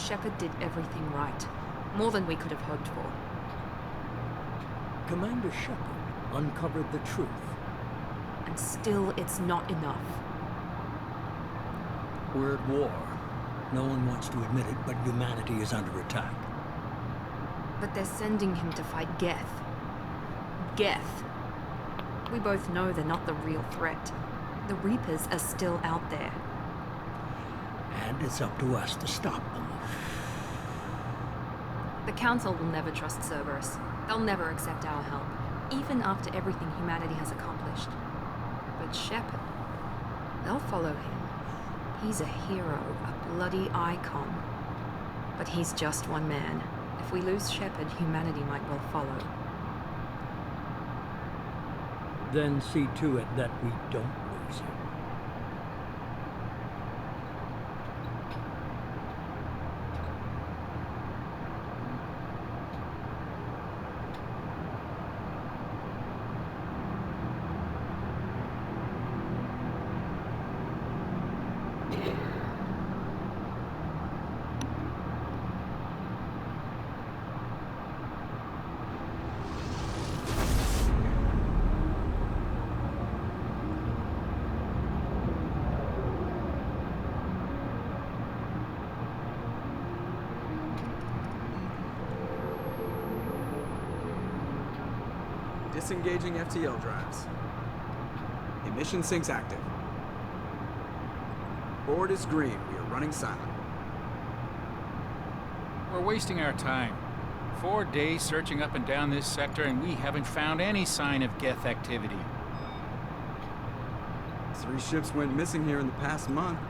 Shepard did everything right. More than we could have hoped for. Commander Shepard uncovered the truth. And still, it's not enough. We're at war. No one wants to admit it, but humanity is under attack. But they're sending him to fight Geth. Geth. We both know they're not the real threat. The Reapers are still out there. And it's up to us to stop them. The Council will never trust Cerberus. They'll never accept our help, even after everything humanity has accomplished. But Shepard, they'll follow him. He's a hero, a bloody icon. But he's just one man. If we lose Shepard, humanity might well follow. Then see to it that we don't lose him. Disengaging FTL drives. Emission sinks active. Board is green. We are running silent. We're wasting our time. 4 days searching up and down this sector, and we haven't found any sign of Geth activity. 3 ships went missing here in the past month.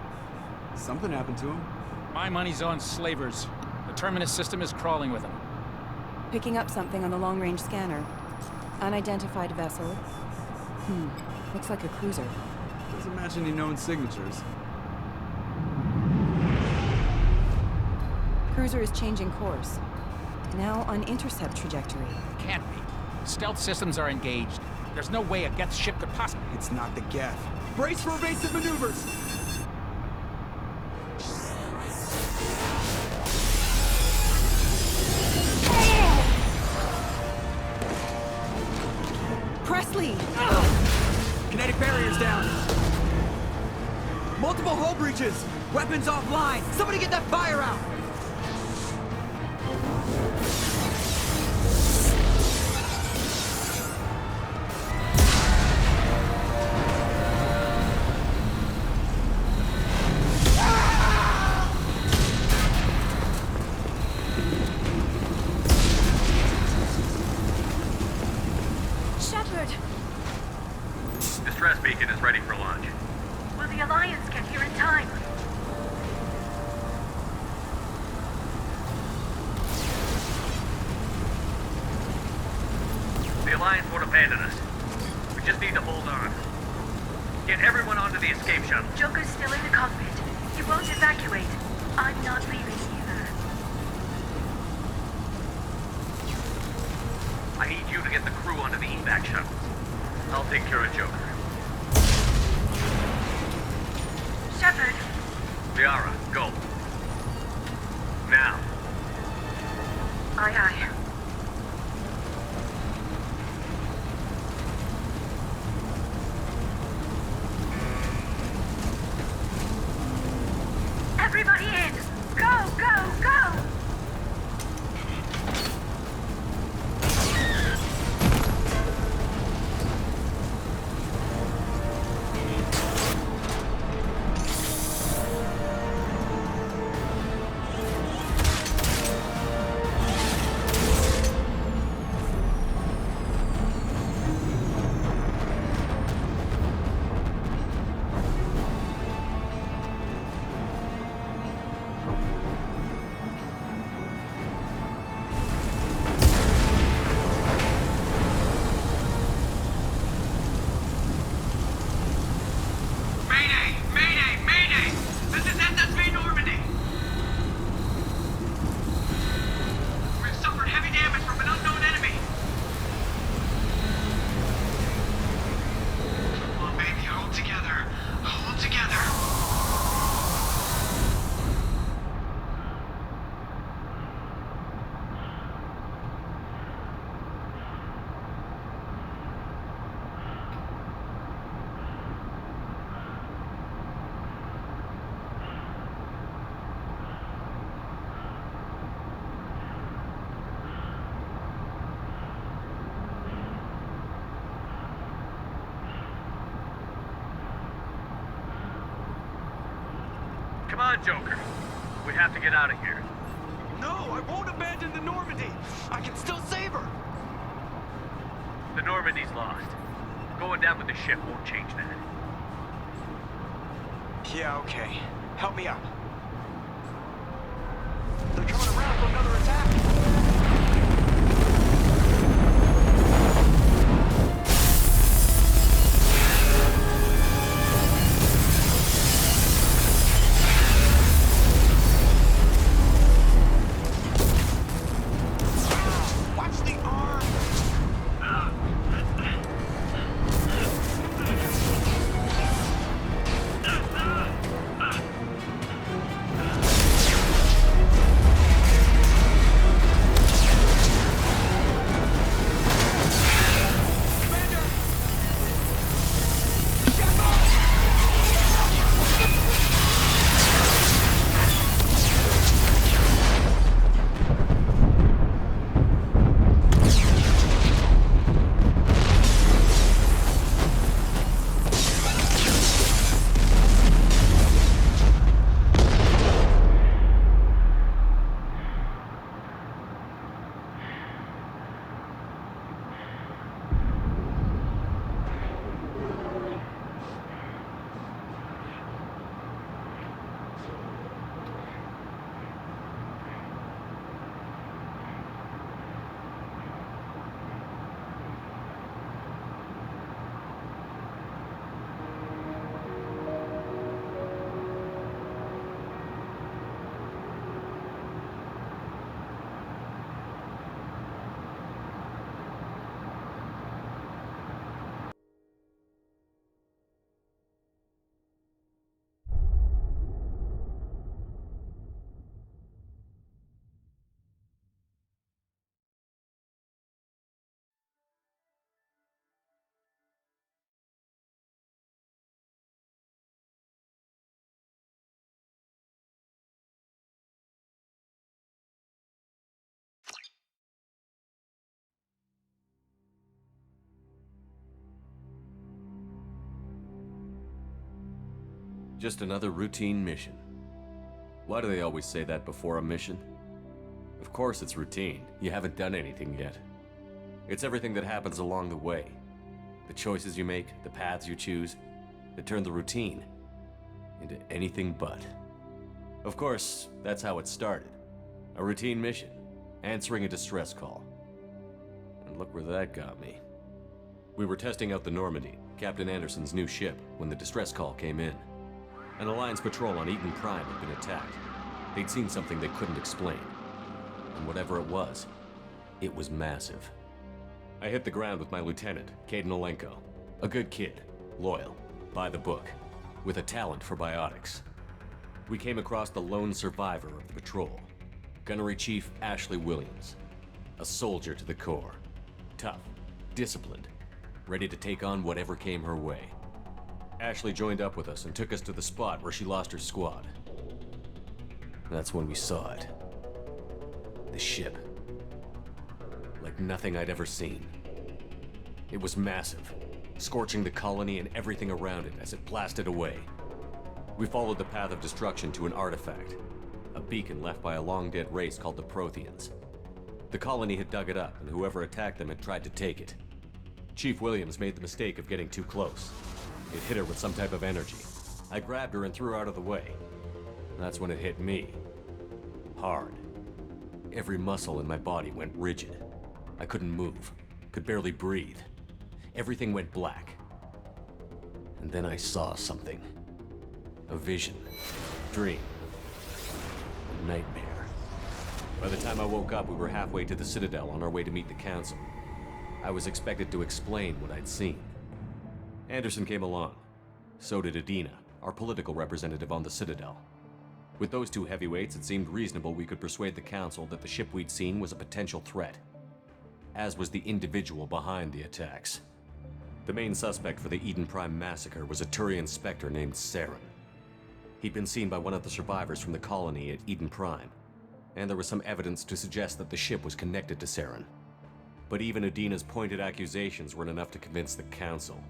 Something happened to them. My money's on slavers. The Terminus system is crawling with them. Picking up something on the long-range scanner. Unidentified vessel. Looks like a cruiser. Doesn't match any known signatures. Cruiser is changing course. Now on intercept trajectory. Can't be. Stealth systems are engaged. There's no way a Geth ship could possibly... It's not the Geth. Brace for evasive maneuvers! Presley! Kinetic barriers down! Multiple hull breaches! Weapons offline! Somebody get that fire out! Distress beacon is ready for launch. Will the Alliance get here in time? The Alliance won't abandon us. We just need to hold on. Get everyone onto the escape shuttle. Joker's still in the cockpit. He won't evacuate. I'm not leaving either. I need you to get the crew onto the evac shuttle. I'll take care of Joker. Shepard! Liara, go. Now. Aye, aye. Everybody in! Go, go, go! Come on, Joker. We have to get out of here. No, I won't abandon the Normandy. I can still save her. The Normandy's lost. Going down with the ship won't change that. Yeah, okay. Help me out. They're coming around for another attack. Watch the arm. Just another routine mission. Why do they always say that before a mission? Of course it's routine. You haven't done anything yet. It's everything that happens along the way. The choices you make, the paths you choose, that turn the routine into anything but. Of course, that's how it started. A routine mission, answering a distress call. And look where that got me. We were testing out the Normandy, Captain Anderson's new ship, when the distress call came in. An Alliance patrol on Eden Prime had been attacked. They'd seen something they couldn't explain. And whatever it was massive. I hit the ground with my lieutenant, Caden Olenko. A good kid, loyal, by the book, with a talent for biotics. We came across the lone survivor of the patrol, Gunnery Chief Ashley Williams. A soldier to the core. Tough, disciplined, ready to take on whatever came her way. Ashley joined up with us and took us to the spot where she lost her squad. That's when we saw it. The ship. Like nothing I'd ever seen. It was massive, scorching the colony and everything around it as it blasted away. We followed the path of destruction to an artifact, a beacon left by a long-dead race called the Protheans. The colony had dug it up, and whoever attacked them had tried to take it. Chief Williams made the mistake of getting too close. It hit her with some type of energy. I grabbed her and threw her out of the way. That's when it hit me. Hard. Every muscle in my body went rigid. I couldn't move, could barely breathe. Everything went black. And then I saw something. A vision. Dream. A nightmare. By the time I woke up, we were halfway to the Citadel on our way to meet the Council. I was expected to explain what I'd seen. Anderson came along. So did Adina, our political representative on the Citadel. With those two heavyweights, it seemed reasonable we could persuade the Council that the ship we'd seen was a potential threat, as was the individual behind the attacks. The main suspect for the Eden Prime massacre was a Turian Spectre named Saren. He'd been seen by one of the survivors from the colony at Eden Prime, and there was some evidence to suggest that the ship was connected to Saren. But even Adina's pointed accusations weren't enough to convince the Council.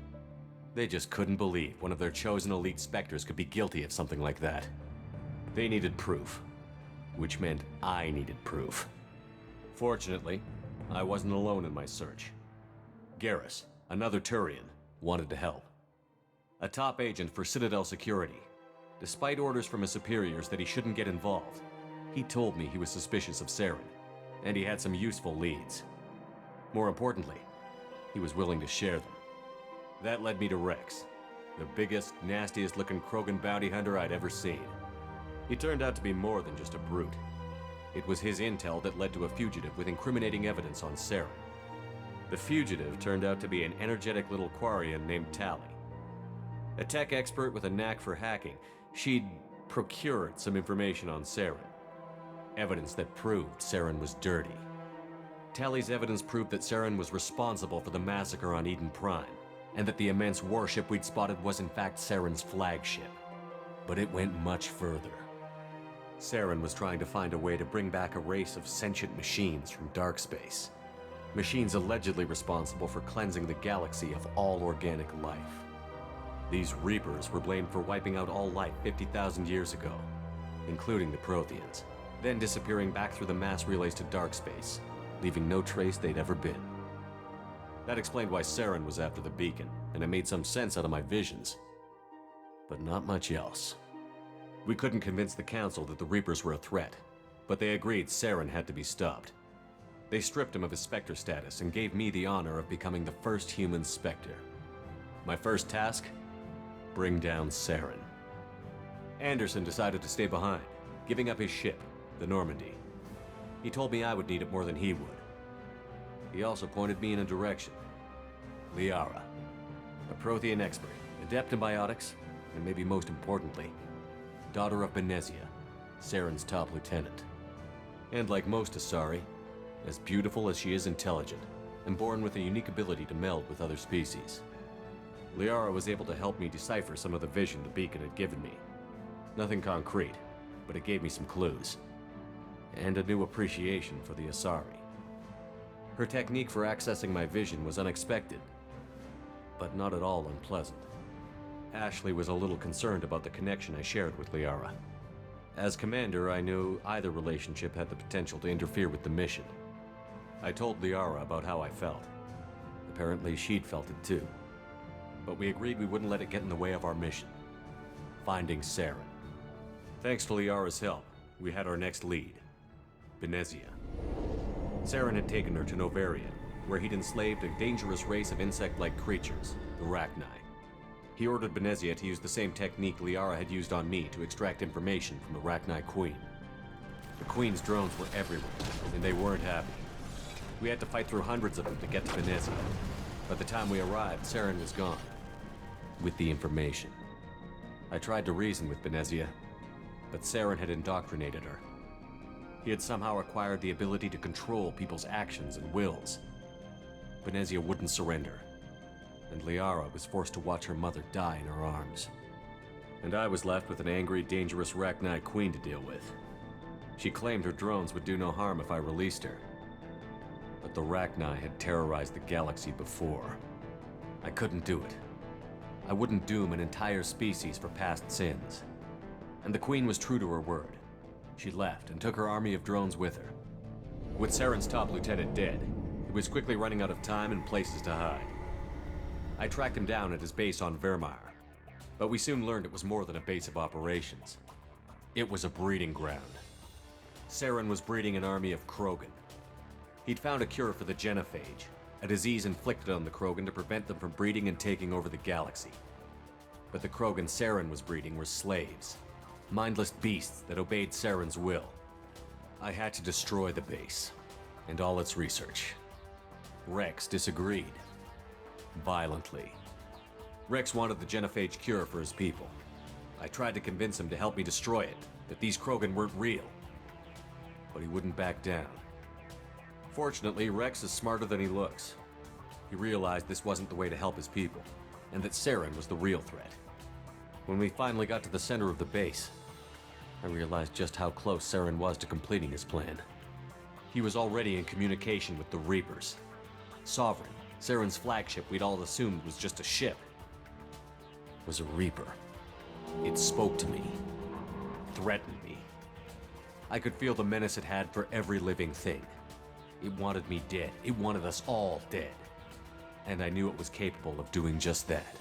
They just couldn't believe one of their chosen elite Spectres could be guilty of something like that. They needed proof, which meant I needed proof. Fortunately, I wasn't alone in my search. Garrus, another Turian, wanted to help. A top agent for Citadel Security. Despite orders from his superiors that he shouldn't get involved, he told me he was suspicious of Saren, and he had some useful leads. More importantly, he was willing to share them. That led me to Rex, the biggest, nastiest-looking Krogan bounty hunter I'd ever seen. He turned out to be more than just a brute. It was his intel that led to a fugitive with incriminating evidence on Saren. The fugitive turned out to be an energetic little Quarian named Tali. A tech expert with a knack for hacking, she'd procured some information on Saren. Evidence that proved Saren was dirty. Tali's evidence proved that Saren was responsible for the massacre on Eden Prime, and that the immense warship we'd spotted was in fact Saren's flagship. But it went much further. Saren was trying to find a way to bring back a race of sentient machines from dark space. Machines allegedly responsible for cleansing the galaxy of all organic life. These Reapers were blamed for wiping out all life 50,000 years ago, including the Protheans, then disappearing back through the mass relays to dark space, leaving no trace they'd ever been. That explained why Saren was after the beacon, and it made some sense out of my visions. But not much else. We couldn't convince the Council that the Reapers were a threat, but they agreed Saren had to be stopped. They stripped him of his Spectre status and gave me the honor of becoming the first human Spectre. My first task? Bring down Saren. Anderson decided to stay behind, giving up his ship, the Normandy. He told me I would need it more than he would. He also pointed me in a direction. Liara, a Prothean expert, adept in biotics, and maybe most importantly, daughter of Benezia, Saren's top lieutenant. And like most Asari, as beautiful as she is intelligent, and born with a unique ability to meld with other species. Liara was able to help me decipher some of the vision the beacon had given me. Nothing concrete, but it gave me some clues. And a new appreciation for the Asari. Her technique for accessing my vision was unexpected, but not at all unpleasant. Ashley was a little concerned about the connection I shared with Liara. As commander, I knew either relationship had the potential to interfere with the mission. I told Liara about how I felt. Apparently she'd felt it too. But we agreed we wouldn't let it get in the way of our mission. Finding Saren. Thanks to Liara's help, we had our next lead. Benezia. Saren had taken her to Novaria, where he'd enslaved a dangerous race of insect-like creatures, the Rachni. He ordered Benezia to use the same technique Liara had used on me to extract information from the Rachni Queen. The Queen's drones were everywhere, and they weren't happy. We had to fight through hundreds of them to get to Benezia. By the time we arrived, Saren was gone. With the information. I tried to reason with Benezia, but Saren had indoctrinated her. He had somehow acquired the ability to control people's actions and wills. Benezia wouldn't surrender, and Liara was forced to watch her mother die in her arms. And I was left with an angry, dangerous Rachni Queen to deal with. She claimed her drones would do no harm if I released her. But the Rachni had terrorized the galaxy before. I couldn't do it. I wouldn't doom an entire species for past sins. And the Queen was true to her word. She left and took her army of drones with her. With Saren's top lieutenant dead, he was quickly running out of time and places to hide. I tracked him down at his base on Vermeer, but we soon learned it was more than a base of operations. It was a breeding ground. Saren was breeding an army of Krogan. He'd found a cure for the genophage, a disease inflicted on the Krogan to prevent them from breeding and taking over the galaxy. But the Krogan Saren was breeding were slaves, mindless beasts that obeyed Saren's will. I had to destroy the base, and all its research. Rex disagreed. Violently. Rex wanted the genophage cure for his people. I tried to convince him to help me destroy it, that these Krogan weren't real. But he wouldn't back down. Fortunately, Rex is smarter than he looks. He realized this wasn't the way to help his people, and that Saren was the real threat. When we finally got to the center of the base, I realized just how close Saren was to completing his plan. He was already in communication with the Reapers. Sovereign, Saren's flagship we'd all assumed was just a ship, was a Reaper. It spoke to me, threatened me. I could feel the menace it had for every living thing. It wanted me dead. It wanted us all dead. And I knew it was capable of doing just that.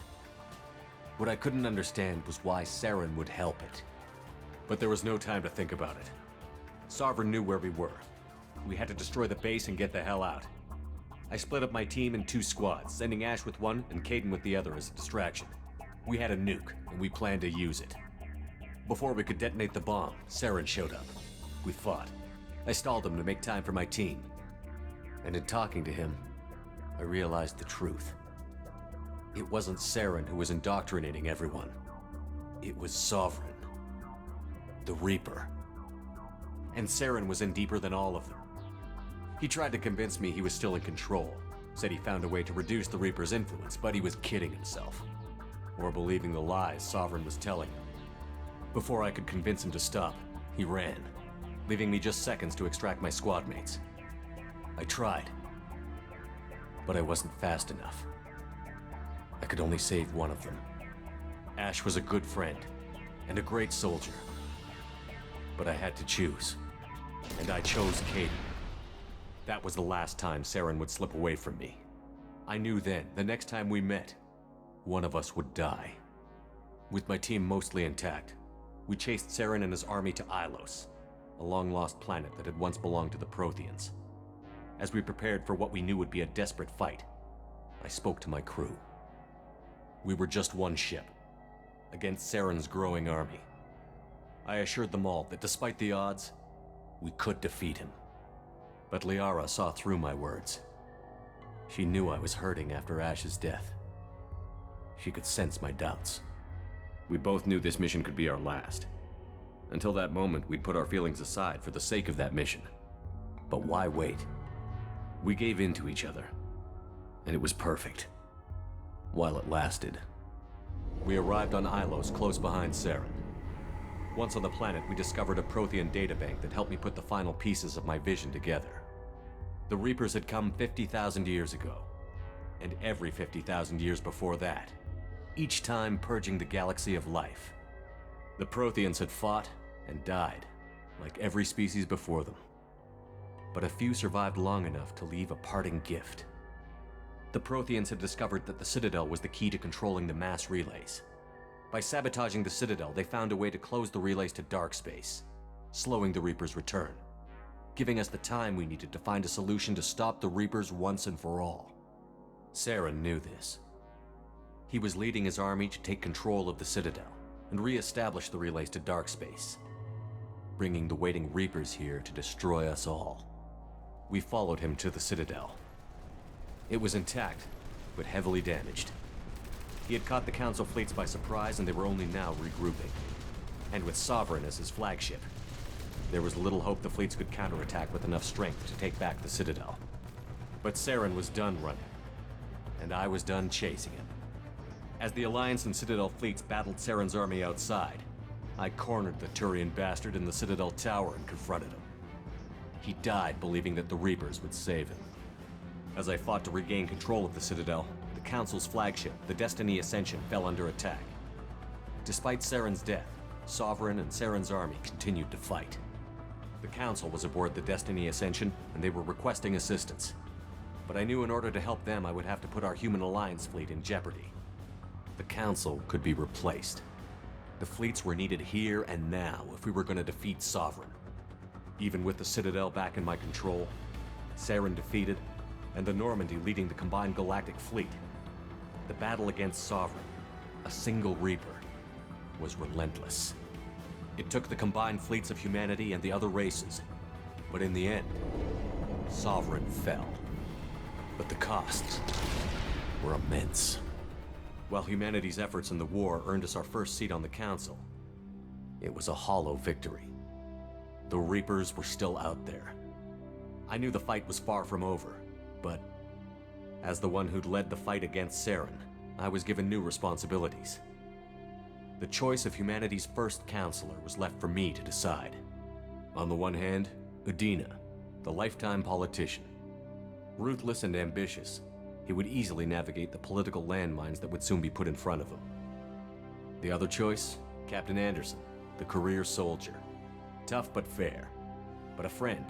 What I couldn't understand was why Saren would help it. But there was no time to think about it. Sovereign knew where we were. We had to destroy the base and get the hell out. I split up my team in 2 squads, sending Ash with one and Caden with the other as a distraction. We had a nuke, and we planned to use it. Before we could detonate the bomb, Saren showed up. We fought. I stalled him to make time for my team. And in talking to him, I realized the truth. It wasn't Saren who was indoctrinating everyone. It was Sovereign. The Reaper. And Saren was in deeper than all of them. He tried to convince me he was still in control, said he found a way to reduce the Reaper's influence, but he was kidding himself. Or believing the lies Sovereign was telling him. Before I could convince him to stop, he ran, leaving me just seconds to extract my squad mates. I tried, but I wasn't fast enough. I could only save one of them. Ash was a good friend and a great soldier, but I had to choose, and I chose Caden. That was the last time Saren would slip away from me. I knew then, the next time we met, one of us would die. With my team mostly intact, we chased Saren and his army to Ilos, a long-lost planet that had once belonged to the Protheans. As we prepared for what we knew would be a desperate fight, I spoke to my crew. We were just one ship, against Saren's growing army. I assured them all that despite the odds, we could defeat him. But Liara saw through my words. She knew I was hurting after Ash's death. She could sense my doubts. We both knew this mission could be our last. Until that moment, we'd put our feelings aside for the sake of that mission. But why wait? We gave in to each other, and it was perfect. While it lasted. We arrived on Ilos close behind Saren. Once on the planet, we discovered a Prothean databank that helped me put the final pieces of my vision together. The Reapers had come 50,000 years ago, and every 50,000 years before that, each time purging the galaxy of life. The Protheans had fought and died, like every species before them. But a few survived long enough to leave a parting gift. The Protheans had discovered that the Citadel was the key to controlling the mass relays. By sabotaging the Citadel, they found a way to close the relays to dark space, slowing the Reaper's return, giving us the time we needed to find a solution to stop the Reapers once and for all. Saren knew this. He was leading his army to take control of the Citadel and re-establish the relays to dark space, bringing the waiting Reapers here to destroy us all. We followed him to the Citadel. It was intact, but heavily damaged. He had caught the Council fleets by surprise, and they were only now regrouping. And with Sovereign as his flagship, there was little hope the fleets could counterattack with enough strength to take back the Citadel. But Saren was done running, and I was done chasing him. As the Alliance and Citadel fleets battled Saren's army outside, I cornered the Turian bastard in the Citadel tower and confronted him. He died believing that the Reapers would save him. As I fought to regain control of the Citadel, the Council's flagship, the Destiny Ascension, fell under attack. Despite Saren's death, Sovereign and Saren's army continued to fight. The Council was aboard the Destiny Ascension, and they were requesting assistance. But I knew in order to help them, I would have to put our human alliance fleet in jeopardy. The Council could be replaced. The fleets were needed here and now if we were going to defeat Sovereign. Even with the Citadel back in my control, Saren defeated, and the Normandy leading the combined galactic fleet, the battle against Sovereign, a single Reaper, was relentless. It took the combined fleets of humanity and the other races, but in the end, Sovereign fell. But the costs were immense. While humanity's efforts in the war earned us our first seat on the Council, it was a hollow victory. The Reapers were still out there. I knew the fight was far from over, but as the one who'd led the fight against Saren, I was given new responsibilities. The choice of humanity's first counselor was left for me to decide. On the one hand, Udina, the lifetime politician. Ruthless and ambitious, he would easily navigate the political landmines that would soon be put in front of him. The other choice, Captain Anderson, the career soldier. Tough but fair, but a friend,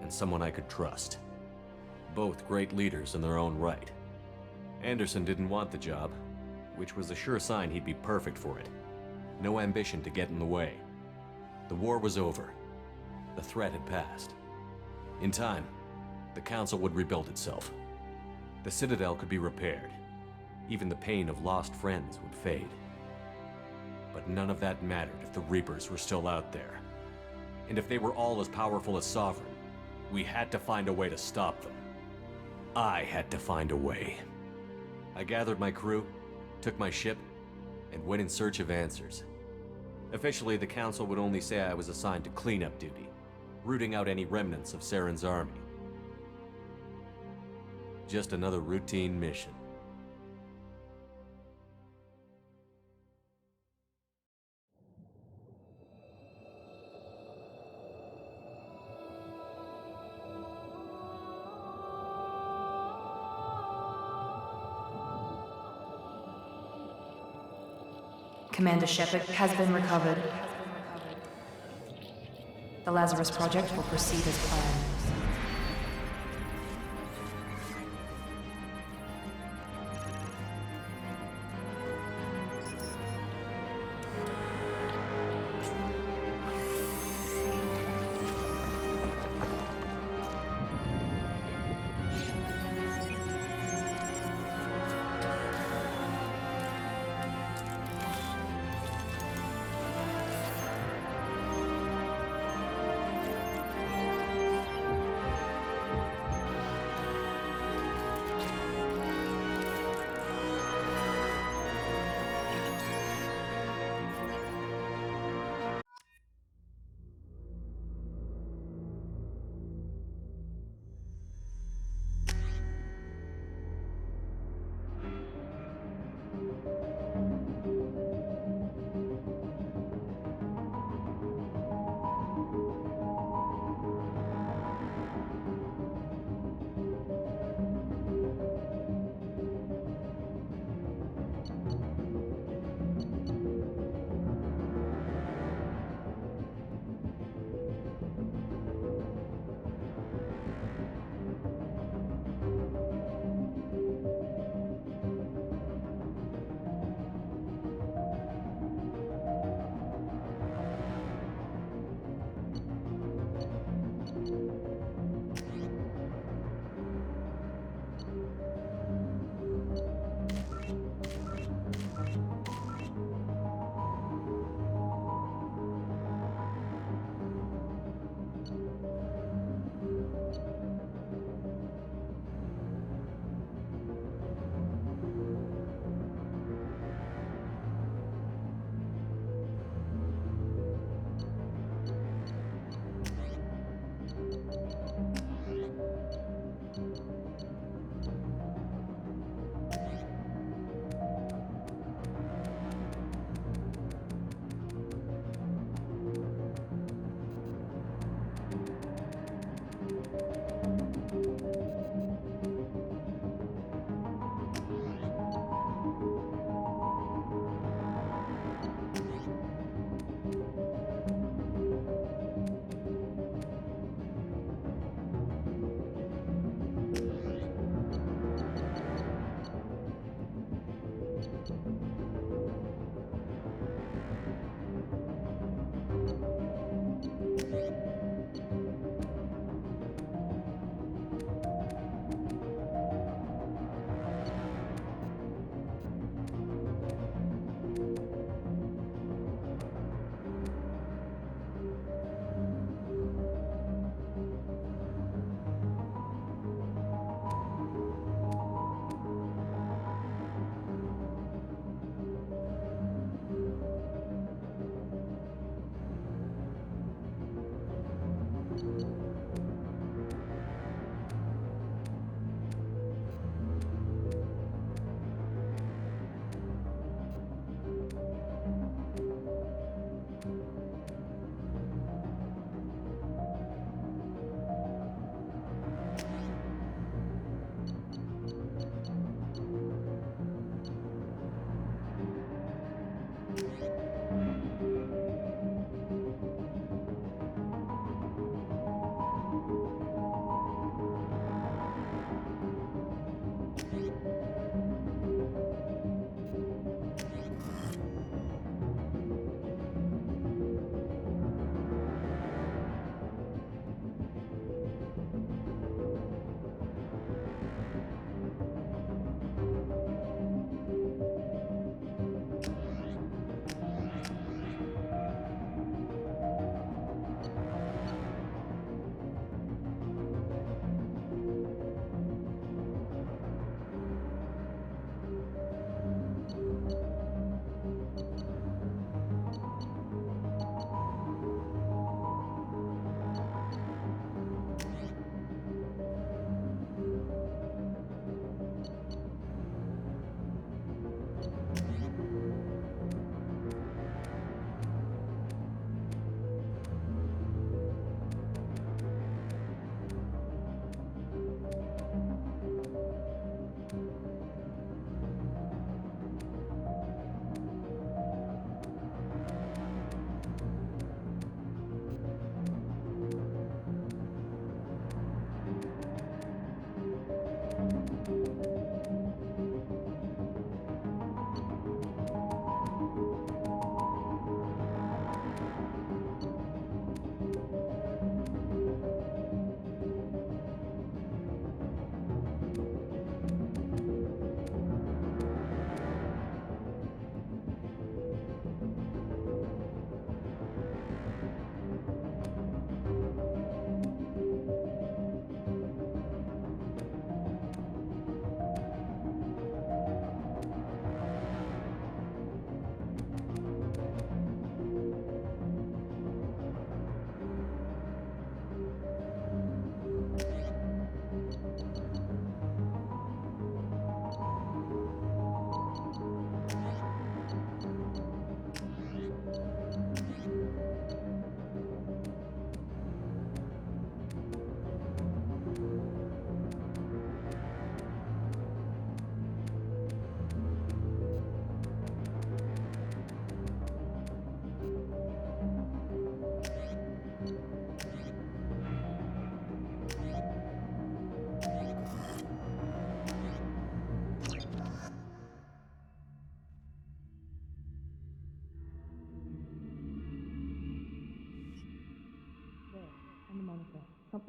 and someone I could trust. Both great leaders in their own right. Anderson didn't want the job, which was a sure sign he'd be perfect for it. No ambition to get in the way. The war was over. The threat had passed. In time, the Council would rebuild itself. The Citadel could be repaired. Even the pain of lost friends would fade. But none of that mattered if the Reapers were still out there. And if they were all as powerful as Sovereign, we had to find a way to stop them. I had to find a way. I gathered my crew, took my ship, and went in search of answers. Officially, the Council would only say I was assigned to cleanup duty, rooting out any remnants of Saren's army. Just another routine mission. Commander Shepard has been recovered. The Lazarus Project will proceed as planned.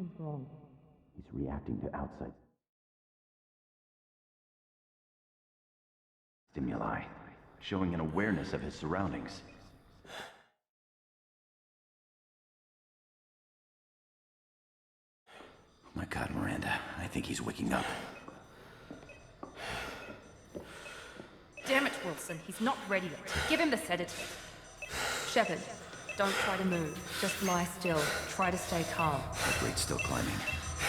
Something's wrong. He's reacting to outside stimuli, showing an awareness of his surroundings. My God, Miranda, I think he's waking up. Damn it, Wilson. He's not ready yet. Give him the sedative. Shepard, don't try to move. Just lie still. Try to stay calm. Heart rate's still climbing.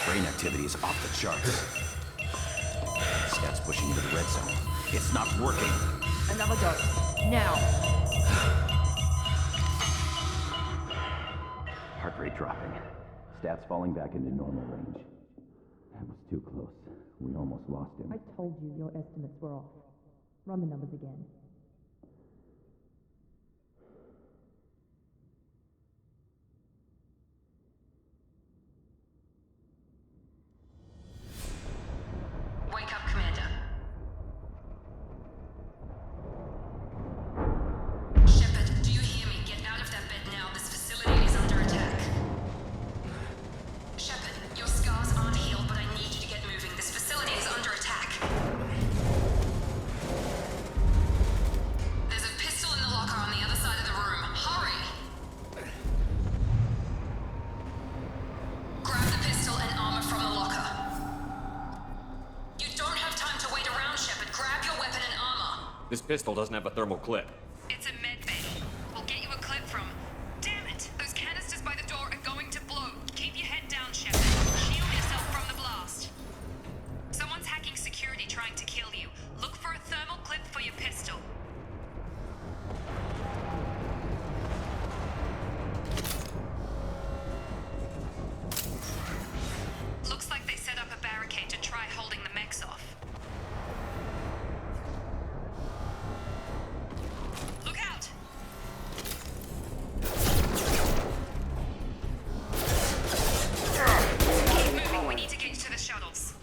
Brain activity is off the charts. Scout's pushing into the red zone. It's not working. Another dose. Now. Heart rate dropping. Stats falling back into normal range. That was too close. We almost lost him. I told you your estimates were off. Run the numbers again. Wake up, Commander. Shepard, do you hear me? Get out of that bed now. This facility is under attack. Shepard, your scars aren't healed, but I need you to get moving. This facility is under attack. There's a pistol in the locker on the other side of the room. Hurry! Grab the pistol and armor from the locker. You don't have time to wait around, Shepard. Grab your weapon and armor. This pistol doesn't have a thermal clip. It's a med bay. We'll get you a clip from... Damn it! Those canisters by the door are going to blow. Keep your head down, Shepard. Shield yourself from the blast. Someone's hacking security trying to kill you. Look for a thermal clip for your pistol. Looks like they set up a barricade to try holding the mechs off. Look out! Keep moving, we need to get you to the shuttles.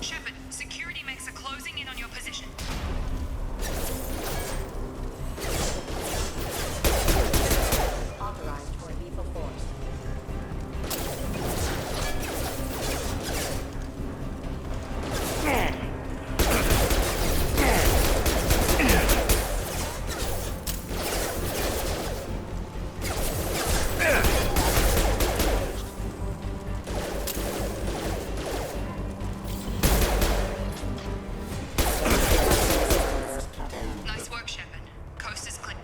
Shepard, security mechs are closing in on your position. Authorized for lethal force. Nice work, Shepard. Coast is clear.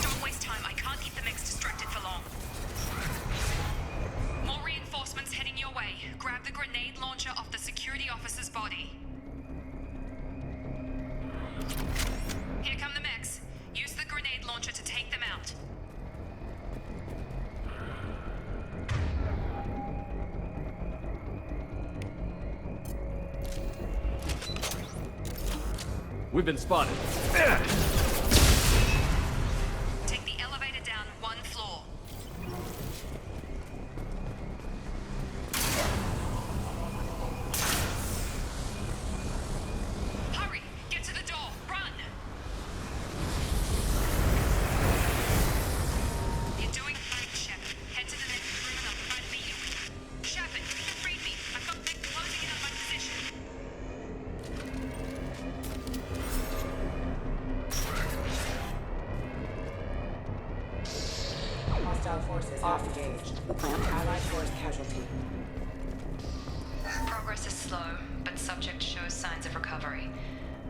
Don't waste time. I can't keep the mix distracted for long. More reinforcements heading your way. Grab the grenade launcher off the security officer's body. Here come the mechs. Use the grenade launcher to take them out. We've been spotted. Take the elevator down one floor. Hurry! Get to the door! Run! You're doing fine, Shepard. Head to the next room and I'll try to beat you. Shepard, you can read me. I've got them closing in on my position. Hostile forces off engaged. Allied force casualty. Progress is slow, but subject shows signs of recovery.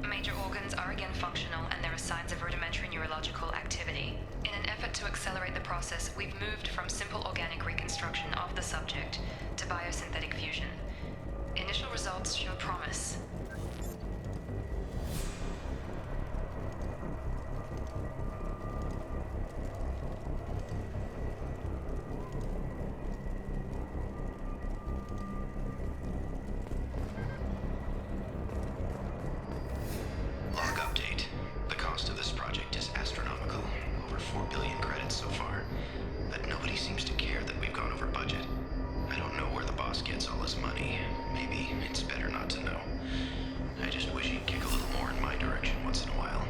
Major organs are again functional, and there are signs of rudimentary neurological activity. In an effort to accelerate the process, we've moved from simple organic reconstruction of the subject to biosynthetic fusion. Initial results show promise. sense so far, but nobody seems to care that we've gone over budget. I don't know where the boss gets all his money. Maybe it's better not to know. I just wish he'd kick a little more in my direction once in a while.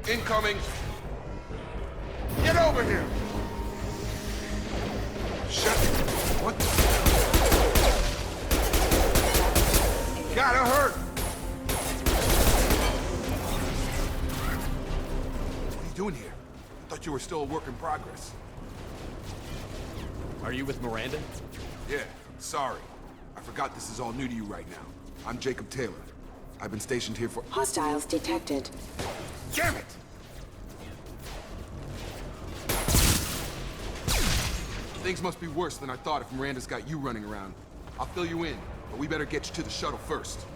Incoming! Get over here! Shut it! What the? Gotta hurt! What are you doing here? I thought you were still a work in progress. Are you with Miranda? Yeah, sorry. I forgot this is all new to you right now. I'm Jacob Taylor. I've been stationed here for— Hostiles detected. Damn it! Things must be worse than I thought if Miranda's got you running around. I'll fill you in, but we better get you to the shuttle first.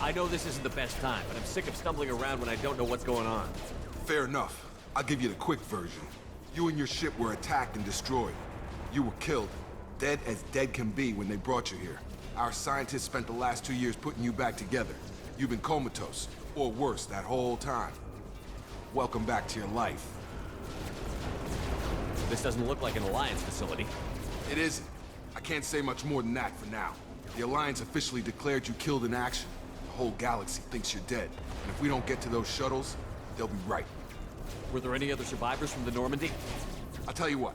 I know this isn't the best time, but I'm sick of stumbling around when I don't know what's going on. Fair enough. I'll give you the quick version. You and your ship were attacked and destroyed. You were killed. Dead as dead can be when they brought you here. Our scientists spent the last 2 years putting you back together. You've been comatose, or worse, that whole time. Welcome back to your life. This doesn't look like an Alliance facility. It isn't. I can't say much more than that for now. The Alliance officially declared you killed in action. The whole galaxy thinks you're dead. And if we don't get to those shuttles, they'll be right. Were there any other survivors from the Normandy? I'll tell you what.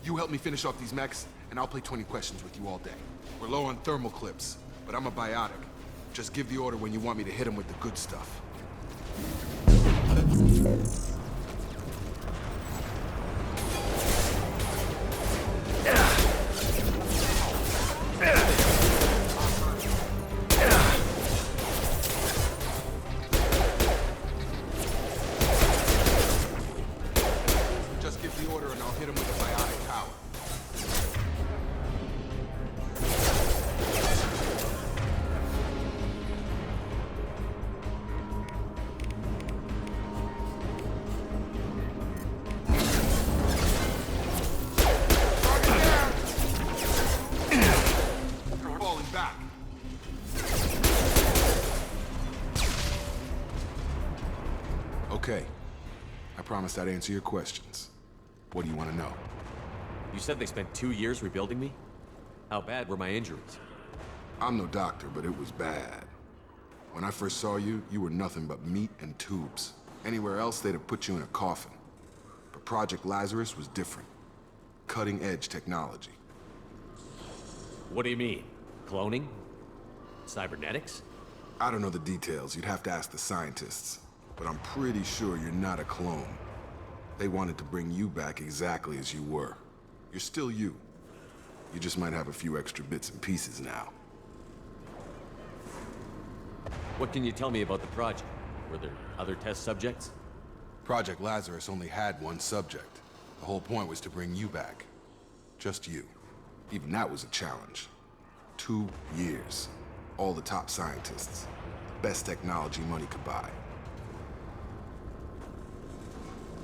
You help me finish off these mechs, and I'll play 20 questions with you all day. We're low on thermal clips, but I'm a biotic. Just give the order when you want me to hit them with the good stuff. Just give the order and I'll hit him with the biotic power. You're falling back. Okay. I promised I'd answer your questions. What do you want to know? You said they spent 2 years rebuilding me? How bad were my injuries? I'm no doctor, but it was bad. When I first saw you, you were nothing but meat and tubes. Anywhere else, they'd have put you in a coffin. But Project Lazarus was different. Cutting-edge technology. What do you mean? Cloning? Cybernetics? I don't know the details. You'd have to ask the scientists. But I'm pretty sure you're not a clone. They wanted to bring you back exactly as you were. You're still you. You just might have a few extra bits and pieces now. What can you tell me about the project? Were there other test subjects? Project Lazarus only had one subject. The whole point was to bring you back. Just you. Even that was a challenge. 2 years. All the top scientists. The best technology money could buy.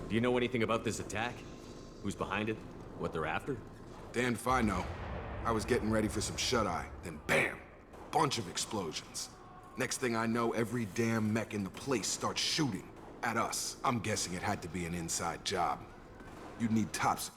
Do you know anything about this attack? Who's behind it? What they're after? Damned if I know. I was getting ready for some shut-eye, then bam! Bunch of explosions. Next thing I know, every damn mech in the place starts shooting at us. I'm guessing it had to be an inside job. You'd need top security.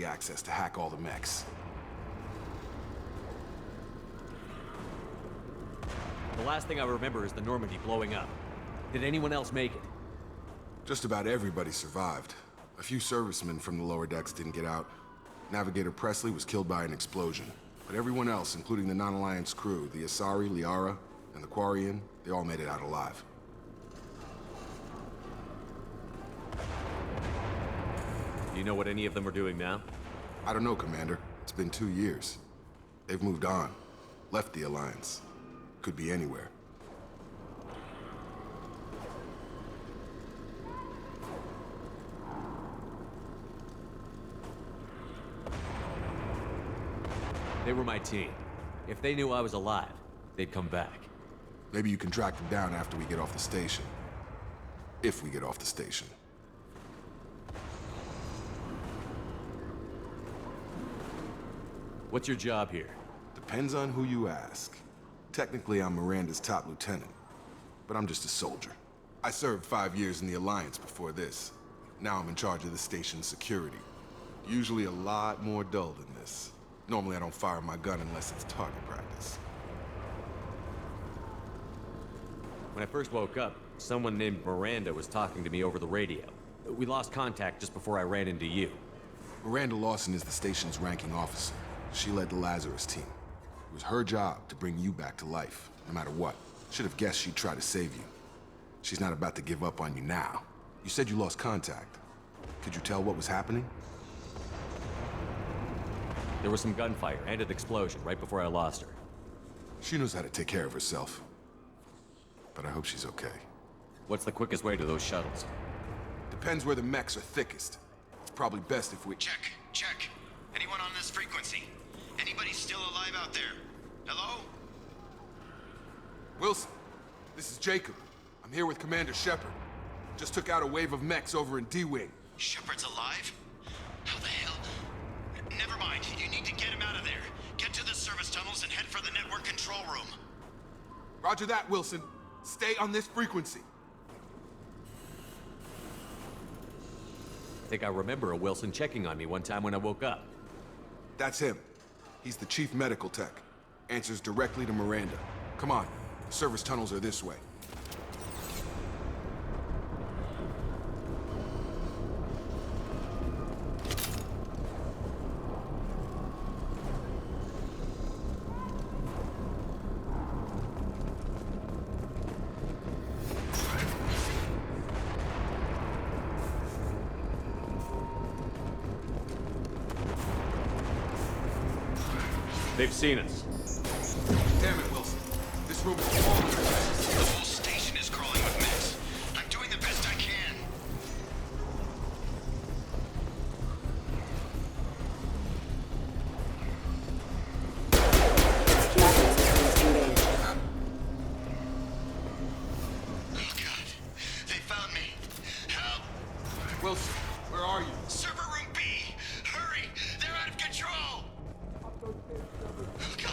Access to hack all the mechs. The last thing I remember is the Normandy blowing up. Did anyone else make it? Just about everybody survived. A few servicemen from the lower decks didn't get out. Navigator Presley was killed by an explosion. But everyone else, including the non-Alliance crew, the Asari, Liara, and the Quarian, they all made it out alive. Do you know what any of them are doing now? I don't know, Commander. It's been 2 years. They've moved on. Left the Alliance. Could be anywhere. They were my team. If they knew I was alive, they'd come back. Maybe you can track them down after we get off the station. If we get off the station. What's your job here? Depends on who you ask. Technically, I'm Miranda's top lieutenant, but I'm just a soldier. I served 5 years in the Alliance before this. Now I'm in charge of the station's security. Usually a lot more dull than this. Normally I don't fire my gun unless it's target practice. When I first woke up, someone named Miranda was talking to me over the radio. We lost contact just before I ran into you. Miranda Lawson is the station's ranking officer. She led the Lazarus team. It was her job to bring you back to life, no matter what. Should have guessed she'd try to save you. She's not about to give up on you now. You said you lost contact. Could you tell what was happening? There was some gunfire and an explosion right before I lost her. She knows how to take care of herself. But I hope she's okay. What's the quickest way to those shuttles? Depends where the mechs are thickest. It's probably best if we... Check. Anyone on this frequency? Anybody still alive out there? Hello? Wilson, this is Jacob. I'm here with Commander Shepard. Just took out a wave of mechs over in D-Wing. Shepard's alive? How the hell? Never mind. You need to get him out of there. Get to the service tunnels and head for the network control room. Roger that, Wilson. Stay on this frequency. I think I remember a Wilson checking on me one time when I woke up. That's him. He's the chief medical tech. Answers directly to Miranda. Come on. The service tunnels are this way. They've seen us. Damn it, Wilson. This room is full of mechs. The whole station is crawling with mechs. I'm doing the best I can. Oh God. They found me. Help! Wilson, where are you? Server room B! Hurry! They're out of control! Oh God!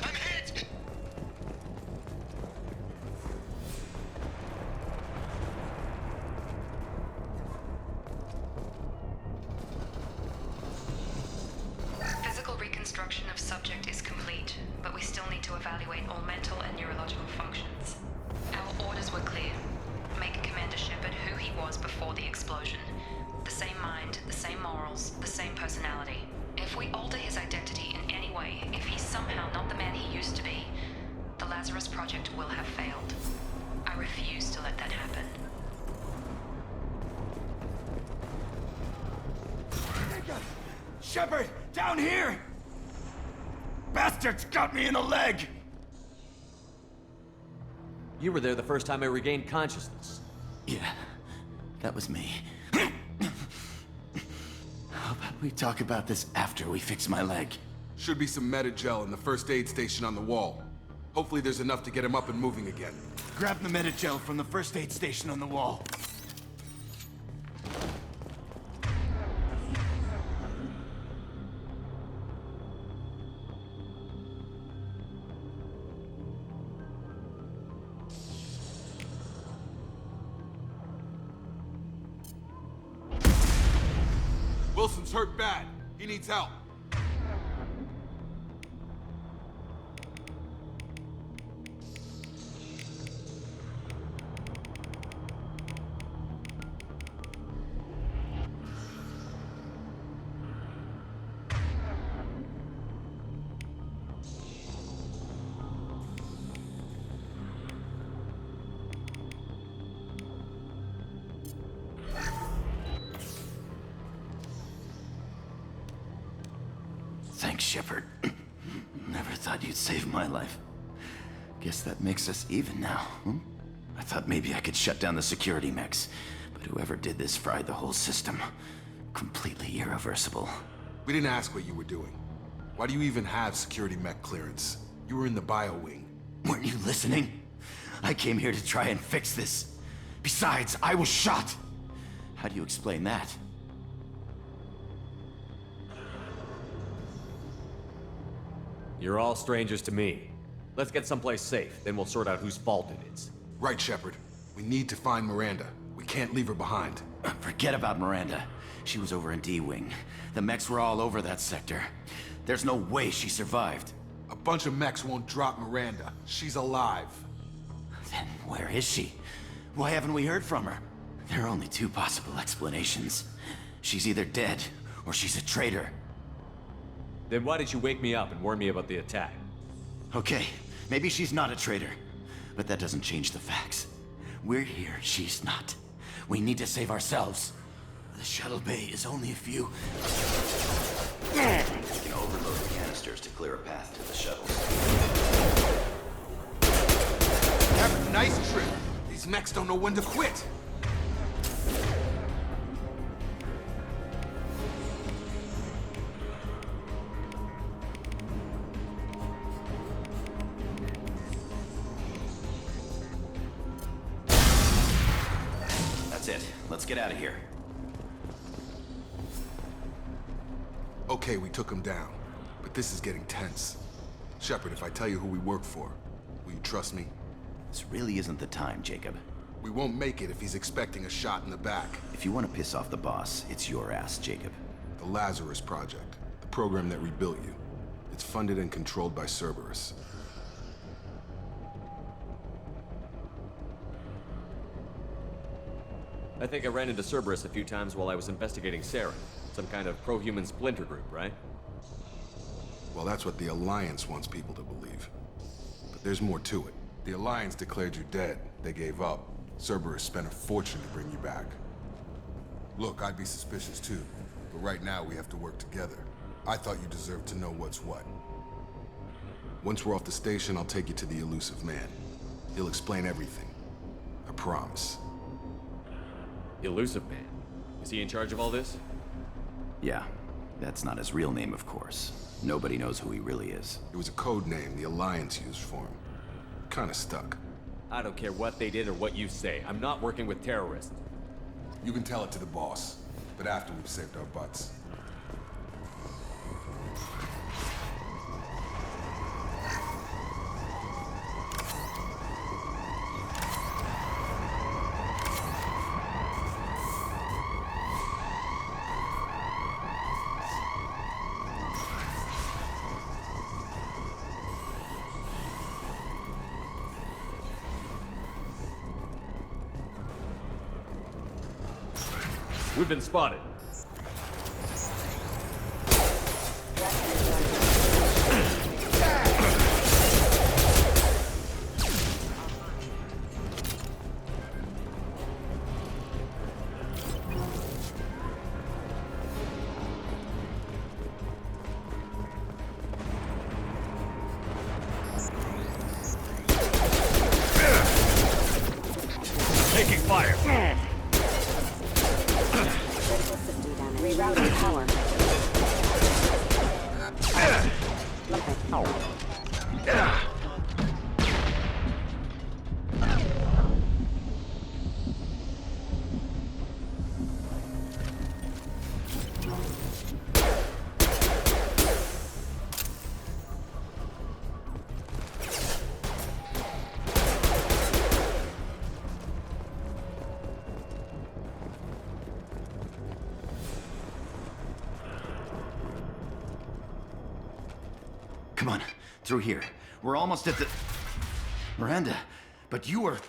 I'm hit! Physical reconstruction of subject is complete, but we still need to evaluate all mental and neurological functions. Our orders were clear. Make Commander Shepard who he was before the explosion. The same mind, the same morals, the same personality. If we alter his identity in any way, if he's somehow not the man he used to be, the Lazarus Project will have failed. I refuse to let that happen. Shepard, down here! Bastards got me in the leg! You were there the first time I regained consciousness. Yeah, that was me. How about we talk about this after we fix my leg? Should be some Medi-gel in the first aid station on the wall. Hopefully there's enough to get him up and moving again. Grab the Medi-gel from the first aid station on the wall. Wilson's hurt bad. He needs help. Thanks, Shepard. Never thought you'd save my life. Guess that makes us even now, hmm? I thought maybe I could shut down the security mechs, but whoever did this fried the whole system. Completely irreversible. We didn't ask what you were doing. Why do you even have security mech clearance? You were in the bio wing. Weren't you listening? I came here to try and fix this. Besides, I was shot. How do you explain that? You're all strangers to me. Let's get someplace safe, then we'll sort out whose fault it is. Right, Shepard. We need to find Miranda. We can't leave her behind. Forget about Miranda. She was over in D-Wing. The mechs were all over that sector. There's no way she survived. A bunch of mechs won't drop Miranda. She's alive. Then Where is she? Why haven't we heard from her? There are only two possible explanations. She's either dead, or she's a traitor. Then why did you wake me up and warn me about the attack? Okay, maybe she's not a traitor. But that doesn't change the facts. We're here, she's not. We need to save ourselves. The shuttle bay is only a few... We can overload the canisters to clear a path to the shuttles. Have a nice trip. These mechs don't know when to quit. That's it. Let's get out of here. Okay, we took him down. But this is getting tense. Shepard, if I tell you who we work for, will you trust me? This really isn't the time, Jacob. We won't make it if he's expecting a shot in the back. If you want to piss off the boss, it's your ass, Jacob. The Lazarus Project, the program that rebuilt you. It's funded and controlled by Cerberus. I think I ran into Cerberus a few times while I was investigating Sarah. Some kind of pro-human splinter group, right? Well, that's what the Alliance wants people to believe. But there's more to it. The Alliance declared you dead. They gave up. Cerberus spent a fortune to bring you back. Look, I'd be suspicious too. But right now, we have to work together. I thought you deserved to know what's what. Once we're off the station, I'll take you to the elusive man. He'll explain everything. I promise. Elusive Man? Is he in charge of all this? Yeah, that's not his real name, of course. Nobody knows who he really is. It was a code name the Alliance used for him. Kinda stuck. I don't care what they did or what you say. I'm not working with terrorists. You can tell it to the boss, but after we've saved our butts. We've been spotted. Taking fire. Rerouting power. Come on, through here. We're almost at the... Miranda, but you were...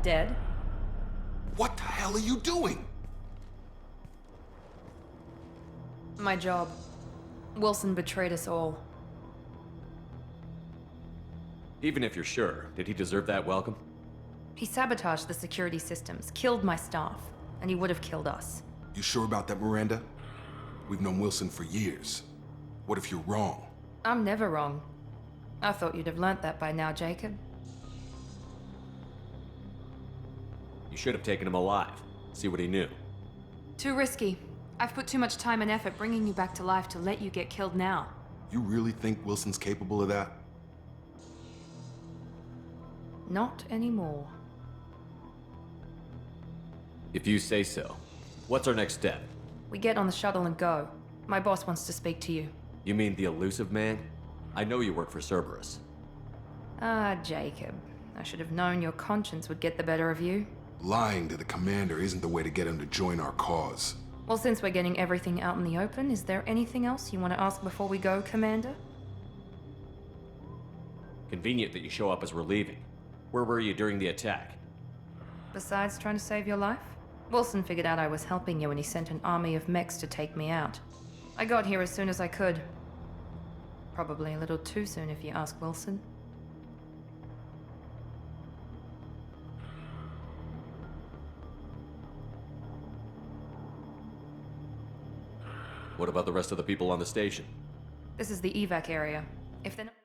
Dead? What the hell are you doing? My job. Wilson betrayed us all. Even if you're sure, did he deserve that welcome? He sabotaged the security systems, killed my staff, and he would have killed us. You sure about that, Miranda? We've known Wilson for years. What if you're wrong? I'm never wrong. I thought you'd have learnt that by now, Jacob. You should have taken him alive. See what he knew. Too risky. I've put too much time and effort bringing you back to life to let you get killed now. You really think Wilson's capable of that? Not anymore. If you say so. What's our next step? We get on the shuttle and go. My boss wants to speak to you. You mean the elusive man? I know you work for Cerberus. Ah, Jacob. I should have known your conscience would get the better of you. Lying to the commander isn't the way to get him to join our cause. Well, since we're getting everything out in the open, is there anything else you want to ask before we go, Commander? Convenient that you show up as we're leaving. Where were you during the attack? Besides trying to save your life, Wilson figured out I was helping you and he sent an army of mechs to take me out. I got here as soon as I could. Probably a little too soon if you ask Wilson. What about the rest of the people on the station? This is the evac area. If they're not